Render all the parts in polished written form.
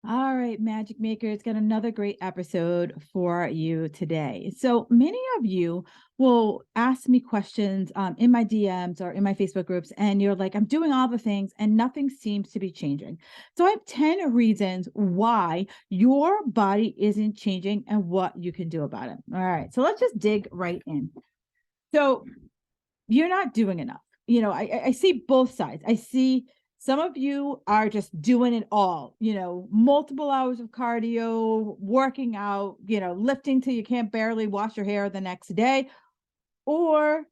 All right, Magic Makers, got another great episode for you today. So many of you will ask me questions in my DMs or in my Facebook groups, and you're like, I'm doing all the things and nothing seems to be changing. So I have 10 reasons why your body isn't changing and what you can do about it. All right, so let's just dig right in. So you're not doing enough. I see both sides. I see some of you are just doing it all, multiple hours of cardio, working out, lifting till you can't barely wash your hair the next day, or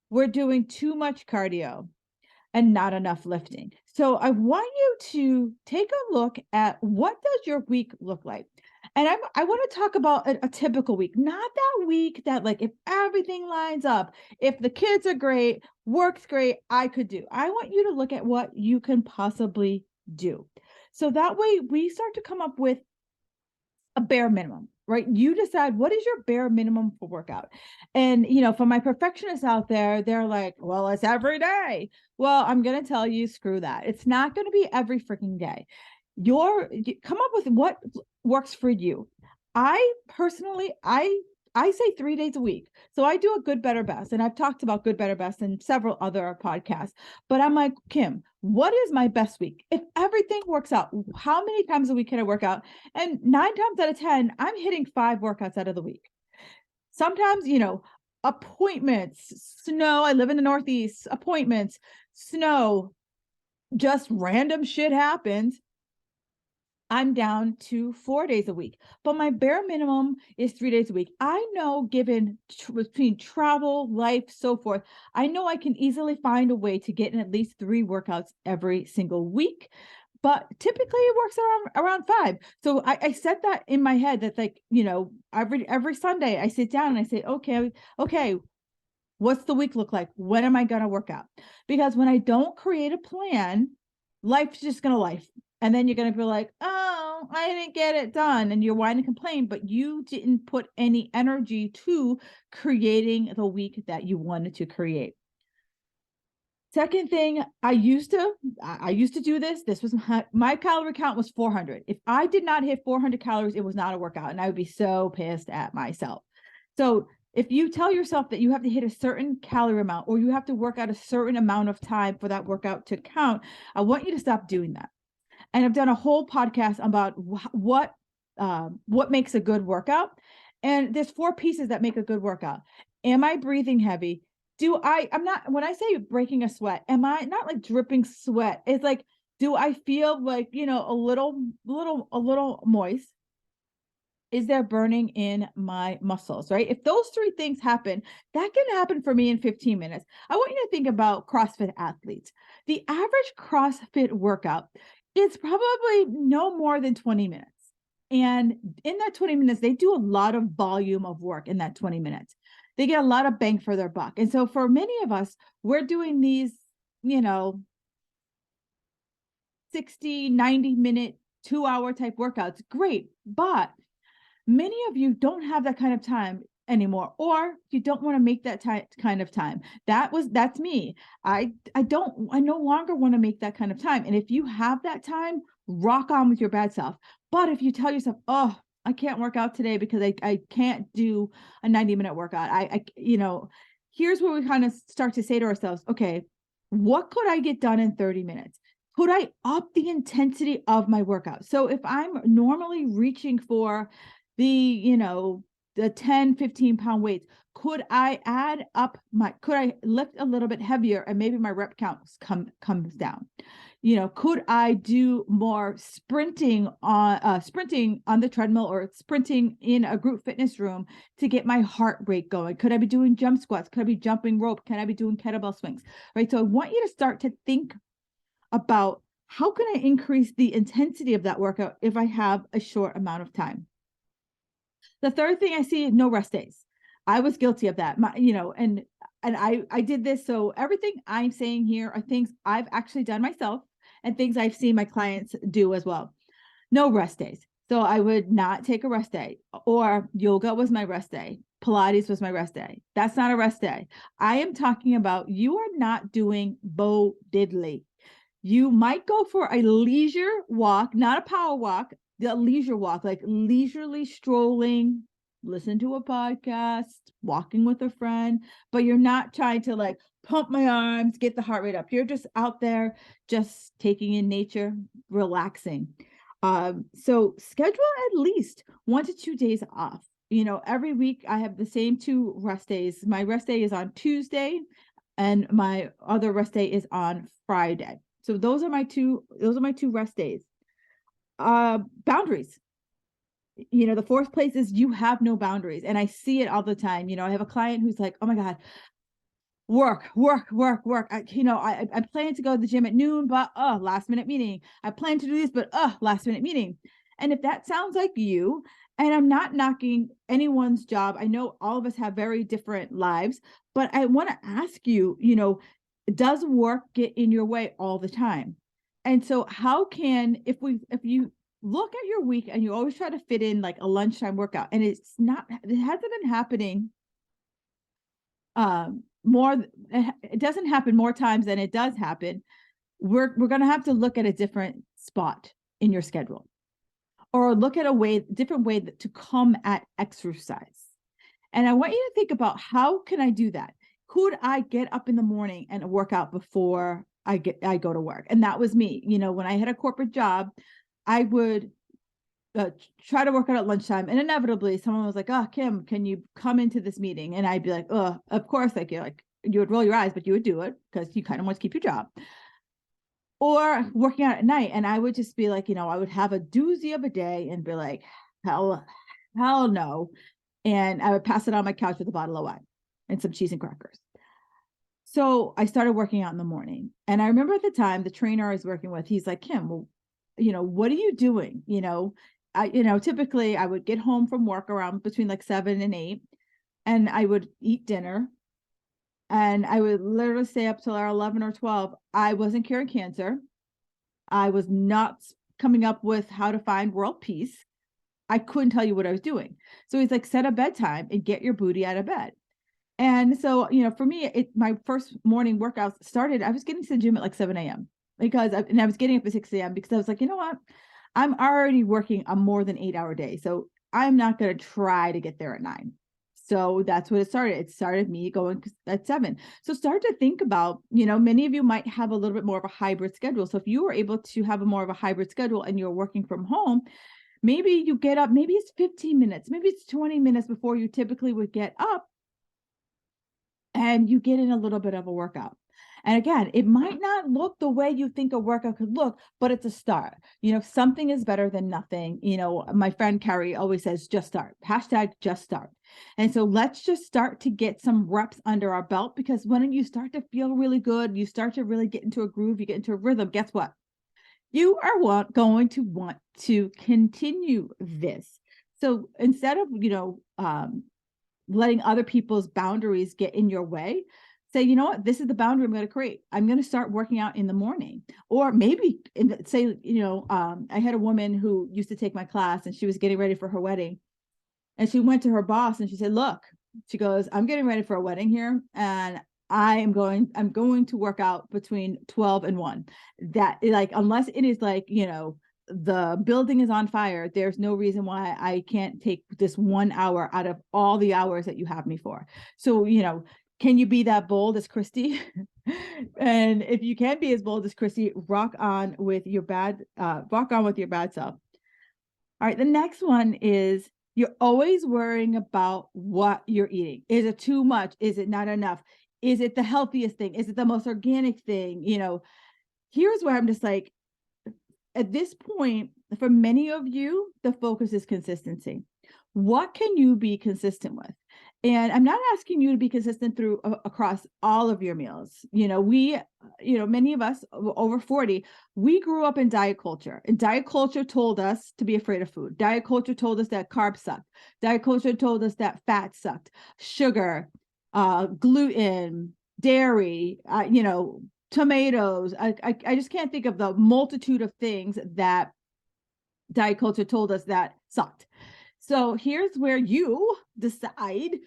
we're doing too much cardio and not enough lifting. So I want you to take a look at what does your week look like? And I want to talk about a typical week, not that week that like if everything lines up, if the kids are great, work's great, I could do. I want you to look at what you can possibly do. So that way we start to come up with a bare minimum, right? You decide what is your bare minimum for workout. And, for my perfectionists out there, they're like, well, it's every day. Well, I'm going to tell you, screw that. It's not going to be every freaking day. Come up with what works for you. I personally, I say 3 days a week. So I do a good, better, best. And I've talked about good, better, best in several other podcasts. But I'm like, Kim, what is my best week? If everything works out, how many times a week can I work out? And 9 times out of 10, I'm hitting 5 workouts out of the week. Sometimes, appointments, snow. I live in the Northeast, appointments, snow, just random shit happens. I'm down to 4 days a week, but my bare minimum is 3 days a week. I know, given between travel, life, so forth, I know I can easily find a way to get in at least 3 workouts every single week. But typically it works around 5. So I set that in my head that like, every Sunday I sit down and I say, okay, what's the week look like? When am I going to work out? Because when I don't create a plan, life's just going to life. And then you're going to be like, oh, I didn't get it done. And you're whining and complain, but you didn't put any energy to creating the week that you wanted to create. Second thing, I used to do this. This was my calorie count was 400. If I did not hit 400 calories, it was not a workout. And I would be so pissed at myself. So if you tell yourself that you have to hit a certain calorie amount or you have to work out a certain amount of time for that workout to count, I want you to stop doing that. And I've done a whole podcast about what makes a good workout. And there's 4 pieces that make a good workout. Am I breathing heavy? I'm not, when I say breaking a sweat, am I not like dripping sweat? It's like, do I feel like, a little moist? Is there burning in my muscles, right? If those 3 things happen, that can happen for me in 15 minutes. I want you to think about CrossFit athletes. The average CrossFit workout is probably no more than 20 minutes. And in that 20 minutes, they do a lot of volume of work in that 20 minutes. They get a lot of bang for their buck. And so for many of us, we're doing these, 60, 90-minute, 2-hour type workouts. Great. But many of you don't have that kind of time anymore, or you don't want to make that kind of time. That's me. I no longer want to make that kind of time. And if you have that time, rock on with your bad self. But if you tell yourself, oh, I can't work out today because I can't do a 90-minute workout. Here's where we kind of start to say to ourselves, okay, what could I get done in 30 minutes? Could I up the intensity of my workout? So if I'm normally reaching for the 10, 15 pound weights, could I lift a little bit heavier and maybe my rep count comes down? Could I do more sprinting on the treadmill or sprinting in a group fitness room to get my heart rate going? Could I be doing jump squats? Could I be jumping rope? Can I be doing kettlebell swings? Right. So I want you to start to think about how can I increase the intensity of that workout if I have a short amount of time. The third thing I see, no rest days. I was guilty of that. And I did this. So everything I'm saying here are things I've actually done myself and things I've seen my clients do as well. No rest days. So I would not take a rest day, or yoga was my rest day. Pilates was my rest day. That's not a rest day. I am talking about you are not doing Bo Diddley. You might go for a leisure walk, not a power walk, the leisure walk, like leisurely strolling, listen to a podcast, walking with a friend, but you're not trying to like pump my arms, get the heart rate up. You're just out there, just taking in nature, relaxing. So schedule at least 1 to 2 days off. Every week I have the same 2 rest days. My rest day is on Tuesday and my other rest day is on Friday. So those are my two rest days. Boundaries. The fourth place is you have no boundaries. And I see it all the time. I have a client who's like, oh my God, work. I plan to go to the gym at noon, but last minute meeting. I plan to do this, but last minute meeting. And if that sounds like you, and I'm not knocking anyone's job, I know all of us have very different lives, but I want to ask you, does work get in your way all the time? And so how can, if you look at your week and you always try to fit in like a lunchtime workout, and it hasn't been happening it doesn't happen more times than it does happen, we're going to have to look at a different spot in your schedule, or look at different way to come at exercise. And I want you to think about, how can I do that? Could I get up in the morning and work out before I go to work? And that was me. When I had a corporate job, I would try to work out at lunchtime, and inevitably someone was like, oh, Kim, can you come into this meeting? And I'd be like, oh, of course. You would roll your eyes, but you would do it because you kind of want to keep your job. Or working out at night, and I would just be like, I would have a doozy of a day and be like, hell no. And I would pass it on my couch with a bottle of wine and some cheese and crackers. So I started working out in the morning. And I remember at the time, the trainer I was working with, he's like, Kim, well, what are you doing? Typically I would get home from work around between like 7 and 8, and I would eat dinner, and I would literally stay up till 11 or 12. I wasn't curing cancer. I was not coming up with how to find world peace. I couldn't tell you what I was doing. So he's like, set a bedtime and get your booty out of bed. And so, for me, my first morning workouts started, I was getting to the gym at like 7 a.m. and I was getting up at 6 a.m. because I was like, you know what? I'm already working a more than 8-hour day. So I'm not going to try to get there at 9. So that's what it started. It started me going at 7. So start to think about, many of you might have a little bit more of a hybrid schedule. So if you were able to have a more of a hybrid schedule and you're working from home, maybe you get up, maybe it's 15 minutes, maybe it's 20 minutes before you typically would get up, and you get in a little bit of a workout. And again, it might not look the way you think a workout could look, but it's a start. Something is better than nothing. My friend Carrie always says, just start. #just start. And so let's just start to get some reps under our belt, because when you start to feel really good, you start to really get into a groove, you get into a rhythm, guess what? You are going to want to continue this. So instead of, letting other people's boundaries get in your way, say, you know what, this is the boundary I'm going to create. I'm going to start working out in the morning. Or maybe I had a woman who used to take my class, and she was getting ready for her wedding. And she went to her boss and she said, look, she goes, I'm getting ready for a wedding here, and I'm going to work out between 12 and 1. That, like, unless it is like, the building is on fire, there's no reason why I can't take this 1 hour out of all the hours that you have me for. So, can you be that bold as Christy? And if you can't be as bold as Christy, rock on with your bad self. All right. The next one is, you're always worrying about what you're eating. Is it too much? Is it not enough? Is it the healthiest thing? Is it the most organic thing? Here's where I'm just like, at this point, for many of you, the focus is consistency. What can you be consistent with? And I'm not asking you to be consistent across all of your meals. Many of us over 40, we grew up in diet culture, and diet culture told us to be afraid of food. Diet culture told us that carbs sucked. Diet culture told us that fat sucked, sugar, gluten, dairy, tomatoes. I just can't think of the multitude of things that diet culture told us that sucked. So here's where you decide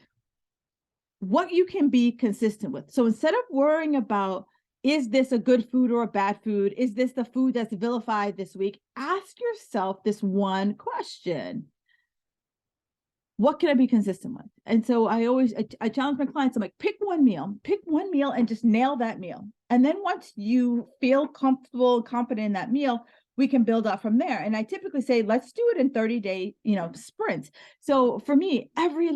what you can be consistent with. So instead of worrying about, is this a good food or a bad food? Is this the food that's vilified this week? Ask yourself this one question. What can I be consistent with? And so I challenge my clients. I'm like, pick one meal and just nail that meal. And then once you feel comfortable, confident in that meal, we can build up from there. And I typically say, let's do it in 30-day, sprints. So for me, every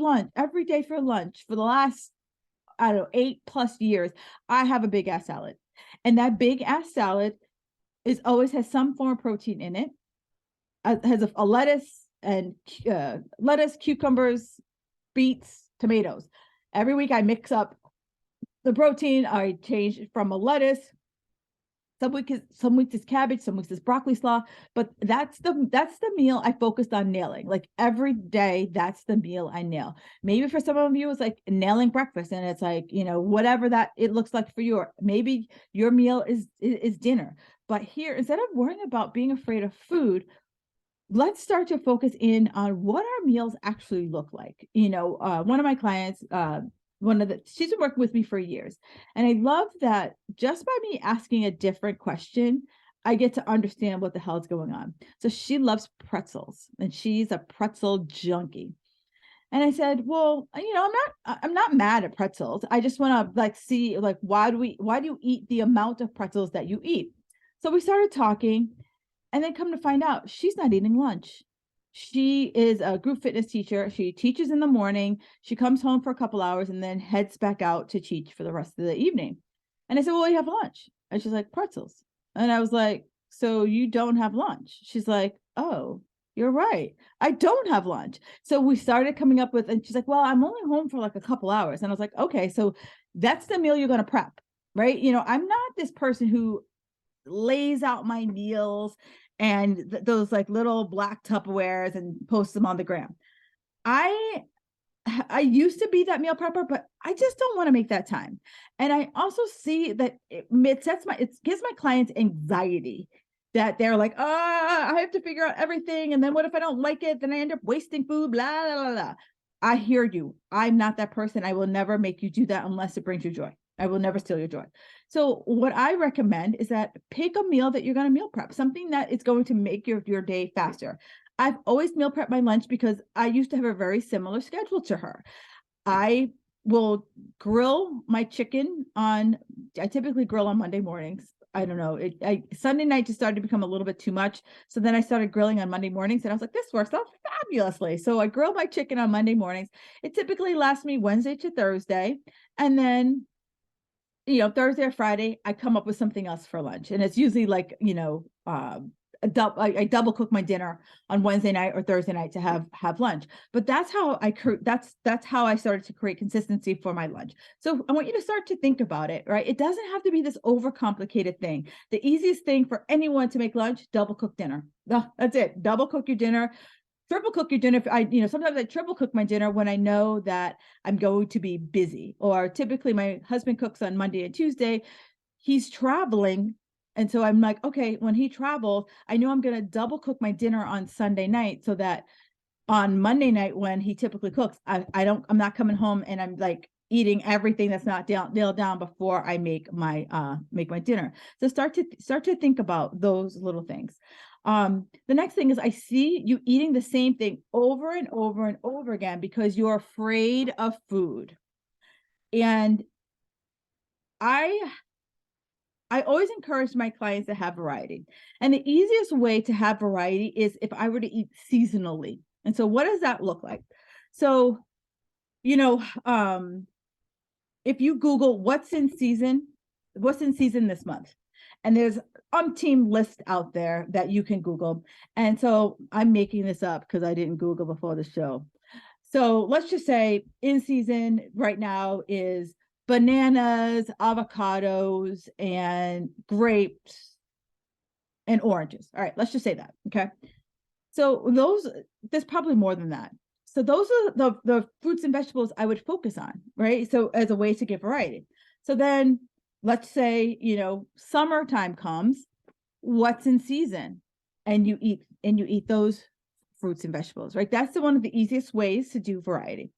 day for lunch for the last, I don't know, 8+ years, I have a big ass salad. And that big ass salad always has some form of protein in it. It has a lettuce and lettuce, cucumbers, beets, tomatoes. Every week I mix up the protein. I change from a lettuce. Some weeks is cabbage, some weeks is broccoli slaw, but that's the meal I focused on nailing. Like every day, that's the meal I nail. Maybe for some of you, it's like nailing breakfast, and it's like, whatever that it looks like for you. Or maybe your meal is dinner. But here, instead of worrying about being afraid of food, let's start to focus in on what our meals actually look like. One of my clients, she's been working with me for years. And I love that just by me asking a different question, I get to understand what the hell is going on. So she loves pretzels and she's a pretzel junkie. And I said, well, I'm not mad at pretzels. I just want to see why do you eat the amount of pretzels that you eat? So we started talking. And then come to find out, she's not eating lunch. She is a group fitness teacher. She teaches in the morning. She comes home for a couple hours and then heads back out to teach for the rest of the evening. And I said, well, you have lunch. And she's like, pretzels. And I was like, so you don't have lunch? She's like, oh, you're right. I don't have lunch. So we started coming up with, and she's like, well, I'm only home for like a couple hours. And I was like, okay, so that's the meal you're going to prep, right? I'm not this person who lays out my meals and those like little black Tupperwares and posts them on the gram. I used to be that meal prepper, but I just don't want to make that time. And I also see that it gives my clients anxiety that they're like, I have to figure out everything. And then what if I don't like it? Then I end up wasting food, blah, blah, blah, blah. I hear you. I'm not that person. I will never make you do that unless it brings you joy. I will never steal your joy. So what I recommend is that pick a meal that you're going to meal prep, something that is going to make your day faster. I've always meal prepped my lunch because I used to have a very similar schedule to her. I will grill my chicken I typically grill on Monday mornings. I don't know. Sunday night just started to become a little bit too much. So then I started grilling on Monday mornings and I was like, this works out fabulously. So I grill my chicken on Monday mornings. It typically lasts me Wednesday to Thursday. And then Thursday or Friday, I come up with something else for lunch. And it's usually like, I double cook my dinner on Wednesday night or Thursday night to have lunch. But that's how that's how I started to create consistency for my lunch. So I want you to start to think about it, right? It doesn't have to be this overcomplicated thing. The easiest thing for anyone to make lunch, double cook dinner. That's it. Double cook your dinner. Triple cook your dinner. Sometimes I triple cook my dinner when I know that I'm going to be busy, or typically my husband cooks on Monday and Tuesday. He's traveling. And so I'm like, okay, when he travels, I know I'm going to double cook my dinner on Sunday night so that on Monday night, when he typically cooks, I'm not coming home and I'm like eating everything that's not nailed down before I make my dinner. So start to think about those little things. The next thing is I see you eating the same thing over and over and over again because you're afraid of food. And I always encourage my clients to have variety. And the easiest way to have variety is if I were to eat seasonally. And so what does that look like? So, if you Google what's in season this month, and there's umpteen list out there that you can Google. And so I'm making this up because I didn't Google before the show. So let's just say in season right now is bananas, avocados, and grapes and oranges. All right, let's just say that. Okay. So there's probably more than that. So those are the fruits and vegetables I would focus on, right? So as a way to get variety. So then let's say, summertime comes, what's in season? And you eat those fruits and vegetables, right? That's one of the easiest ways to do variety.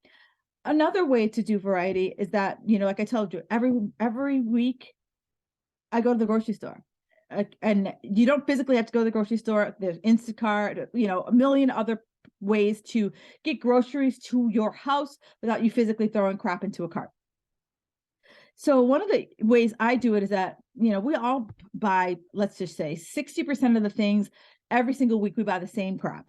Another way to do variety is that, like I told you, every week I go to the grocery store. And you don't physically have to go to the grocery store. There's Instacart, a million other ways to get groceries to your house without you physically throwing crap into a cart. So one of the ways I do it is that, we all buy, let's just say 60% of the things every single week, we buy the same crap.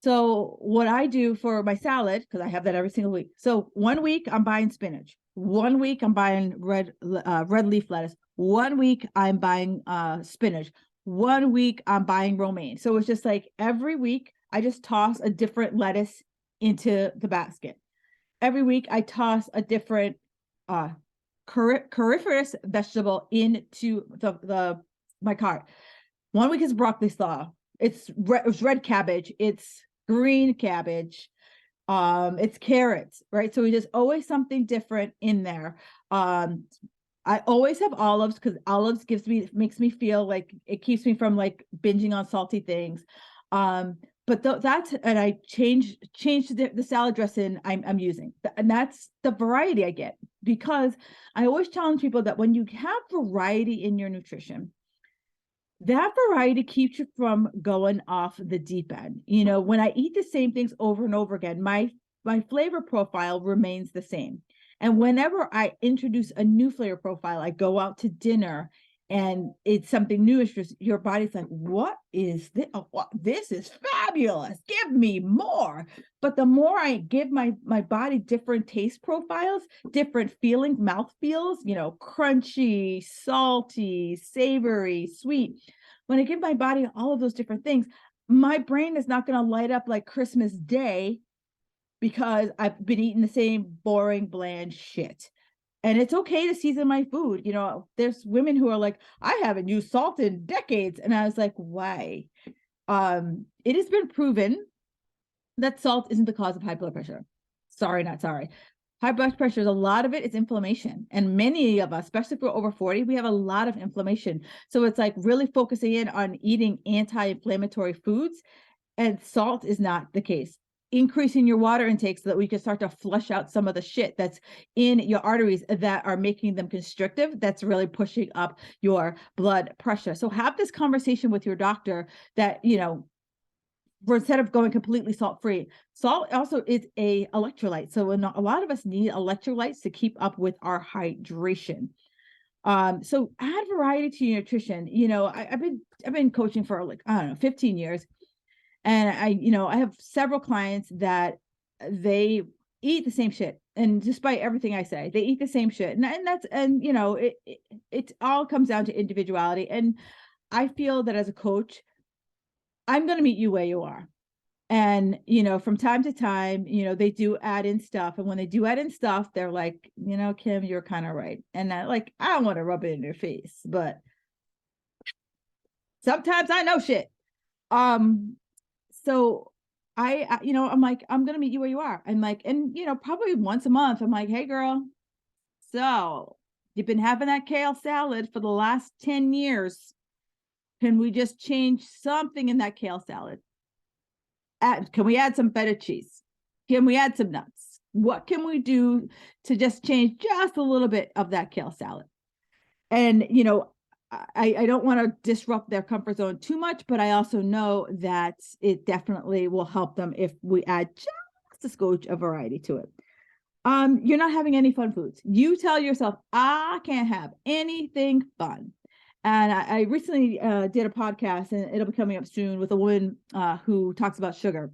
So what I do for my salad, because I have that every single week. So 1 week I'm buying spinach. 1 week I'm buying red leaf lettuce. 1 week I'm buying spinach. 1 week I'm buying romaine. So it's just like every week I just toss a different lettuce into the basket. Every week I toss a different cruciferous vegetable into my cart. 1 week is broccoli slaw. It's red cabbage. It's green cabbage. It's carrots, right? So there's always something different in there. I always have olives because olives makes me feel like it keeps me from like binging on salty things. But that's, and I change the salad dressing I'm using, and that's the variety I get, because I always challenge people that when you have variety in your nutrition, that variety keeps you from going off the deep end. When I eat the same things over and over again, my flavor profile remains the same. And whenever I introduce a new flavor profile, I go out to dinner and it's something new. It's just your body's like, what is this? Oh, this is fabulous. Give me more. But the more I give my body different taste profiles, different feeling, mouth feels, crunchy, salty, savory, sweet. When I give my body all of those different things, my brain is not going to light up like Christmas Day because I've been eating the same boring, bland shit. And it's okay to season my food. There's women who are like, I haven't used salt in decades. And I was like, why? It has been proven that salt isn't the cause of high blood pressure. Sorry, not sorry. High blood pressure, a lot of it is inflammation. And many of us, especially if we're over 40, we have a lot of inflammation. So it's like really focusing in on eating anti-inflammatory foods. And salt is not the case. Increasing your water intake so that we can start to flush out some of the shit that's in your arteries that are making them constrictive. That's really pushing up your blood pressure. So have this conversation with your doctor that, instead of going completely salt-free. Salt also is a electrolyte. So a lot of us need electrolytes to keep up with our hydration. So add variety to your nutrition. I've been coaching for 15 years. And I have several clients that they eat the same shit. And despite everything I say, they eat the same shit. It all comes down to individuality. And I feel that as a coach, I'm going to meet you where you are. And, from time to time, they do add in stuff. And when they do add in stuff, they're like, Kim, you're kind of right. And I don't want to rub it in your face, but sometimes I know shit. So I'm like, I'm going to meet you where you are. I'm like, and, probably once a month, I'm like, hey girl, so you've been having that kale salad for the last 10 years. Can we just change something in that kale salad? Can we add some feta cheese? Can we add some nuts? What can we do to just change just a little bit of that kale salad? And, I don't want to disrupt their comfort zone too much, but I also know that it definitely will help them if we add just a scotch of variety to it. You're not having any fun foods. You tell yourself, I can't have anything fun. And I recently did a podcast, and it'll be coming up soon, with a woman who talks about sugar.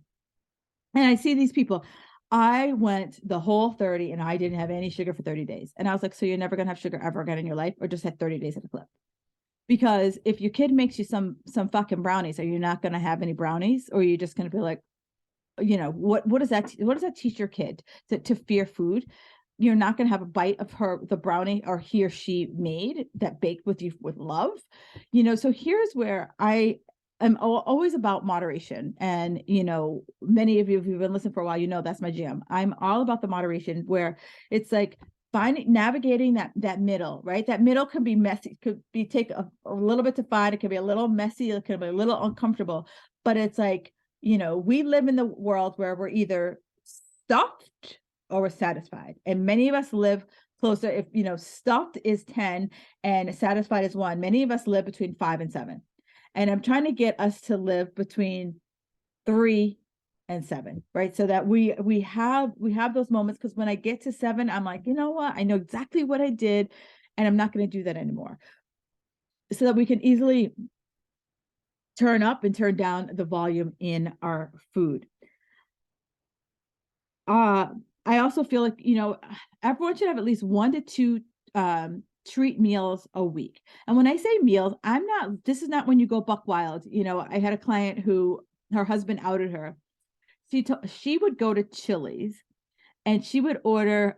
And I see these people. I went the whole 30 and I didn't have any sugar for 30 days. And I was like, so you're never going to have sugar ever again in your life, or just had 30 days at a clip? Because if your kid makes you some fucking brownies, are you not going to have any brownies? Or are you just going to be like, what does that teach your kid to fear food? You're not going to have a bite of the brownie or he or she made that baked with you with love. So here's where I am always about moderation. And, many of you, if you've been listening for a while, that's my jam. I'm all about the moderation, where it's like navigating that middle, right? That middle can be messy, could be take a little bit to find. It can be a little messy. It can be a little uncomfortable, but it's like, we live in the world where we're either stuffed or we're satisfied. And many of us live closer. If, stuffed is 10 and satisfied is 1, many of us live between 5 and 7. And I'm trying to get us to live between 3 and 7, right? So that we have those moments, because when I get to 7, I'm like, you know what? I know exactly what I did, and I'm not going to do that anymore. So that we can easily turn up and turn down the volume in our food. I also feel like, everyone should have at least 1 to 2 treat meals a week. And when I say meals, this is not when you go buck wild. I had a client who her husband outed her. She would go to Chili's and she would order,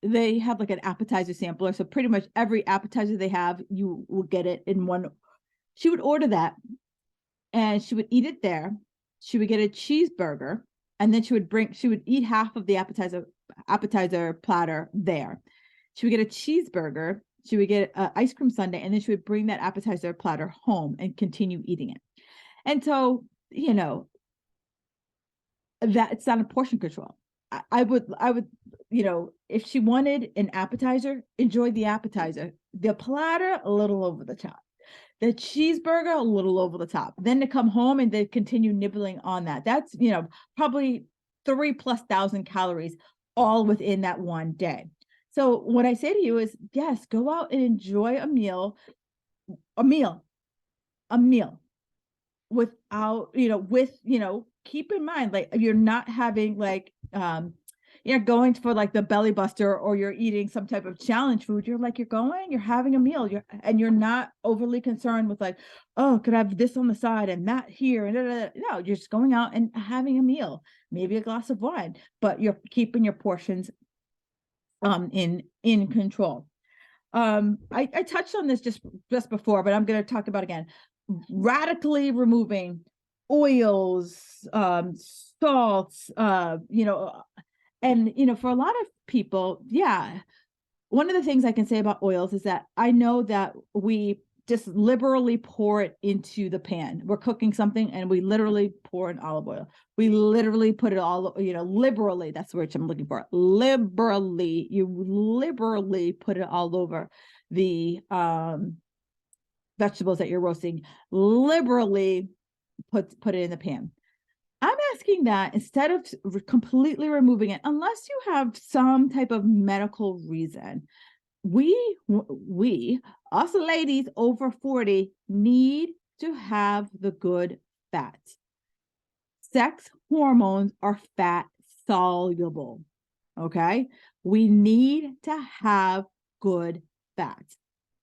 they have like an appetizer sampler. So pretty much every appetizer they have, you will get it in one. She would order that and she would eat it there. She would get a cheeseburger, and then she would eat half of the appetizer platter there. She would get a cheeseburger, she would get an ice cream sundae, and then she would bring that appetizer platter home and continue eating it. And so, that it's not a portion control. I would, if she wanted an appetizer, enjoy the appetizer. The platter, a little over the top. The cheeseburger, a little over the top. Then to come home and they continue nibbling on that. That's, probably 3,000+ calories all within that one day. So what I say to you is, yes, go out and enjoy a meal without, keep in mind, like, you're not having like, you're going for like the belly buster, or you're eating some type of challenge food. You're having a meal, you're not overly concerned with like, oh, could I have this on the side and that here, and no, you're just going out and having a meal, maybe a glass of wine, but you're keeping your portions in control. I touched on this just before, but I'm going to talk about again, radically removing oils, salts, and, for a lot of people, one of the things I can say about oils is that I know that we just liberally pour it into the pan. We're cooking something and we literally pour in olive oil. We literally put it all, liberally, that's the word I'm looking for. Liberally, you liberally put it all over the vegetables that you're roasting. Liberally put it in the pan. I'm asking that instead of completely removing it, unless you have some type of medical reason, us ladies over 40 need to have the good fats. Sex hormones are fat soluble. Okay. We need to have good fats.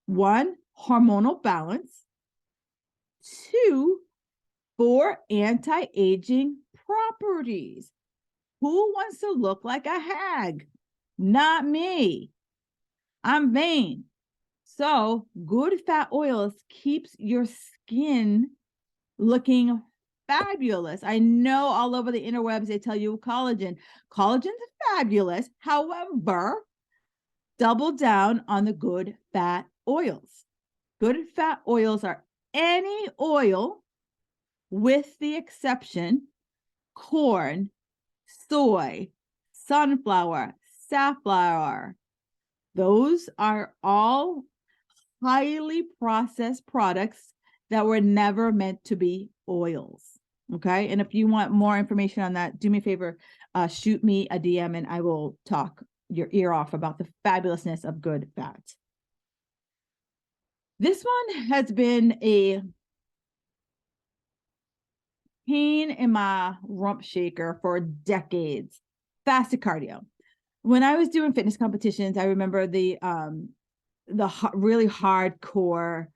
1, hormonal balance. 2, for anti-aging properties. Who wants to look like a hag? Not me. I'm vain. So good fat oils keeps your skin looking fabulous. I know all over the interwebs, they tell you collagen. Collagen's fabulous. However, double down on the good fat oils. Good fat oils are any oil, with the exception corn, soy, sunflower, safflower. Those are all highly processed products that were never meant to be oils. Okay. And if you want more information on that, do me a favor, shoot me a DM and I will talk your ear off about the fabulousness of good fat. This one has been a pain in my rump shaker for decades. Fasted cardio. When I was doing fitness competitions, I remember the really hardcore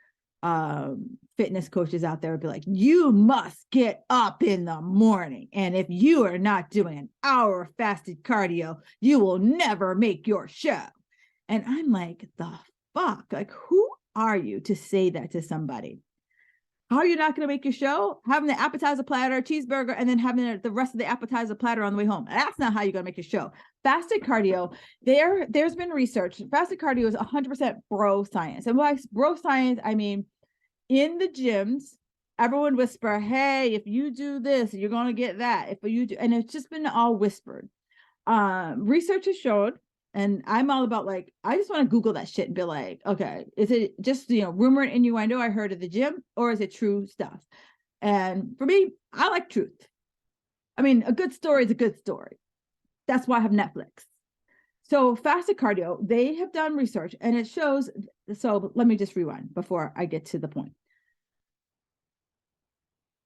fitness coaches out there would be like, you must get up in the morning, and if you are not doing an hour of fasted cardio, you will never make your show. And I'm like, the fuck? Like, who are you to say that to somebody? How are you not going to make your show? Having the appetizer platter, cheeseburger, and then having the rest of the appetizer platter on the way home. That's not how you're going to make your show. Fasted cardio, there's been research. Fasted cardio is 100% bro science. And by bro science, I mean, in the gyms, everyone whisper, hey, if you do this, you're going to get that. If you do, and it's just been all whispered. Research has showed And I'm all about like, I just want to Google that shit and be like, okay, is it just, rumor and innuendo I heard at the gym, or is it true stuff? And for me, I like truth. I mean, a good story is a good story. That's why I have Netflix. So fasted cardio, they have done research and it shows. So let me just rewind before I get to the point.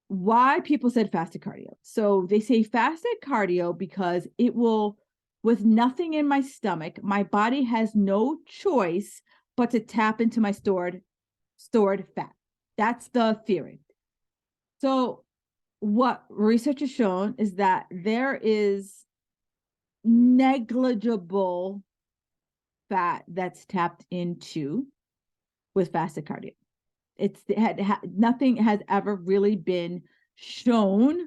Why people said fasted cardio. So they say fasted cardio because it will, with nothing in my stomach, my body has no choice but to tap into my stored fat. That's the theory. So what research has shown is that there is negligible fat that's tapped into with fasted cardio. Nothing has ever really been shown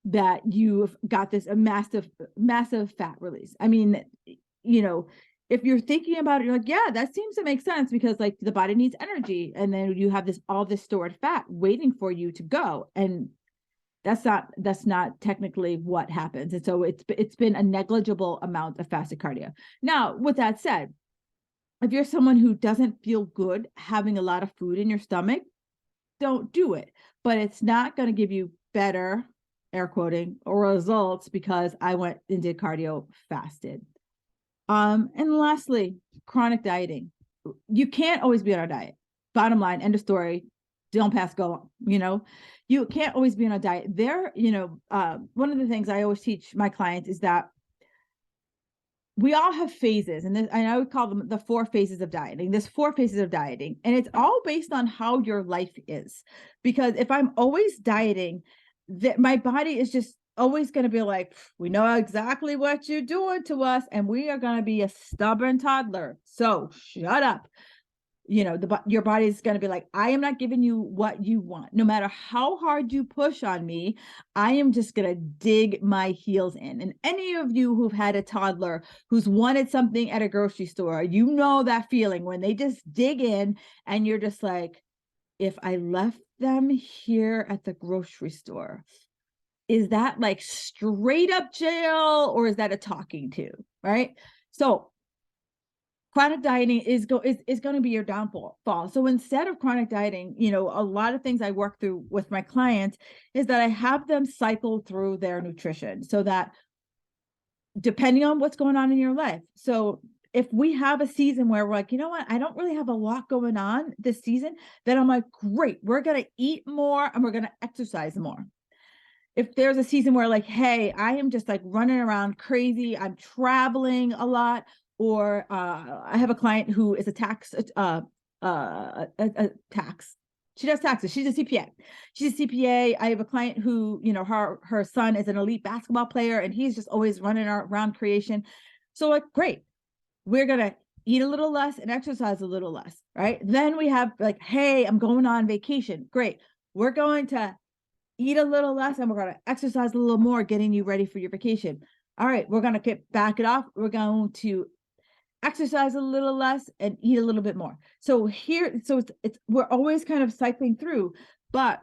that you've got this a massive fat release. I mean, if you're thinking about it, you're like, yeah, that seems to make sense, because like the body needs energy, and then you have all this stored fat waiting for you to go, and that's not technically what happens. And so it's been a negligible amount of fasted cardio. Now, with that said, if you're someone who doesn't feel good having a lot of food in your stomach, don't do it. But it's not going to give you better, air quoting, or results because I went and did cardio fasted. And lastly, chronic dieting. You can't always be on a diet. Bottom line, end of story. Don't pass go. You can't always be on a diet. One of the things I always teach my clients is that we all have phases, and I would call them the 4 phases of dieting. There's 4 phases of dieting, and it's all based on how your life is. Because if I'm always dieting, that my body is just always going to be like, we know exactly what you're doing to us, and we are going to be a stubborn toddler. So shut up. Your body is going to be like, I am not giving you what you want. No matter how hard you push on me, I am just going to dig my heels in. And any of you who've had a toddler who's wanted something at a grocery store, you know that feeling when they just dig in and you're just like, if I left them here at the grocery store, is that like straight up jail, or is that a talking to, right? So chronic dieting is going to be your downfall. So instead of chronic dieting, a lot of things I work through with my clients is that I have them cycle through their nutrition, so that depending on what's going on in your life. So if we have a season where we're like, you know what, I don't really have a lot going on this season, then I'm like, great, we're going to eat more and we're going to exercise more. If there's a season where like, hey, I am just like running around crazy, I'm traveling a lot, or I have a client who is a tax. She does taxes. She's a CPA. I have a client who, her son is an elite basketball player, and he's just always running around creation. So like, great, we're gonna eat a little less and exercise a little less, right? Then we have like, hey, I'm going on vacation. Great, we're going to eat a little less and we're going to exercise a little more, getting you ready for your vacation. All right, we're going to back it off. We're going to exercise a little less and eat a little bit more. So we're always kind of cycling through, but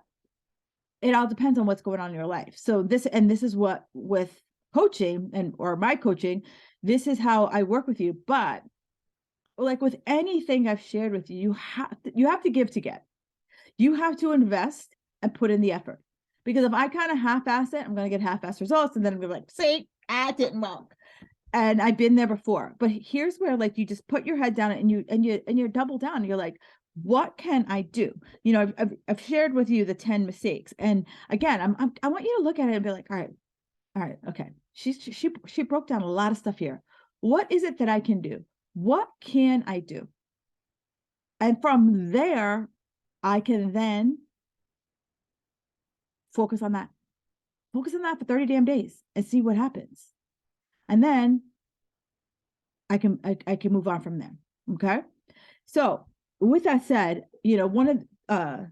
it all depends on what's going on in your life. So this is what, with coaching or my coaching, this is how I work with you. But like with anything I've shared with you, you have to give to get. You have to invest and put in the effort. Because if I kind of half-ass it, I'm going to get half-ass results, and then I'm going to be like, see, I didn't work. And I've been there before. But here's where like you just put your head down and you double down. And you're like, what can I do? I've shared with you the 10 mistakes. And again, I want you to look at it and be like, all right, okay. She broke down a lot of stuff here. What is it that I can do? What can I do? And from there, I can then focus on that for 30 damn days and see what happens. And then I can move on from there. Okay. So with that said, one of,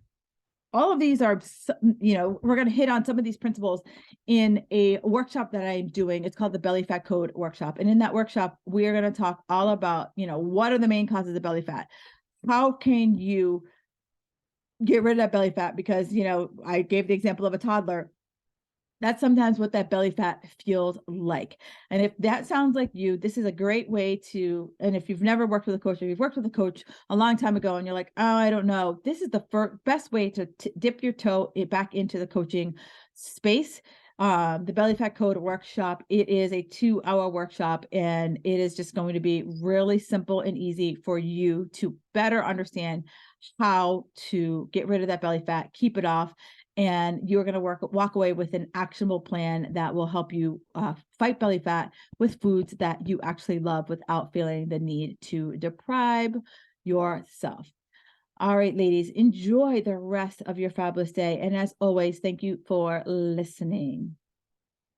all of these are, we're going to hit on some of these principles in a workshop that I'm doing. It's called the Belly Fat Code Workshop. And in that workshop, we're going to talk all about, what are the main causes of belly fat? How can you get rid of that belly fat? Because, I gave the example of a toddler. That's sometimes what that belly fat feels like. And if that sounds like you, this is a great way to, and if you've never worked with a coach, or you've worked with a coach a long time ago and you're like, oh, I don't know, this is the best way to dip your toe back into the coaching space. The Belly Fat Code workshop, it is a 2-hour workshop, and it is just going to be really simple and easy for you to better understand how to get rid of that belly fat, keep it off, and you're going to walk away with an actionable plan that will help you fight belly fat with foods that you actually love without feeling the need to deprive yourself. All right, ladies, enjoy the rest of your fabulous day. And as always, thank you for listening.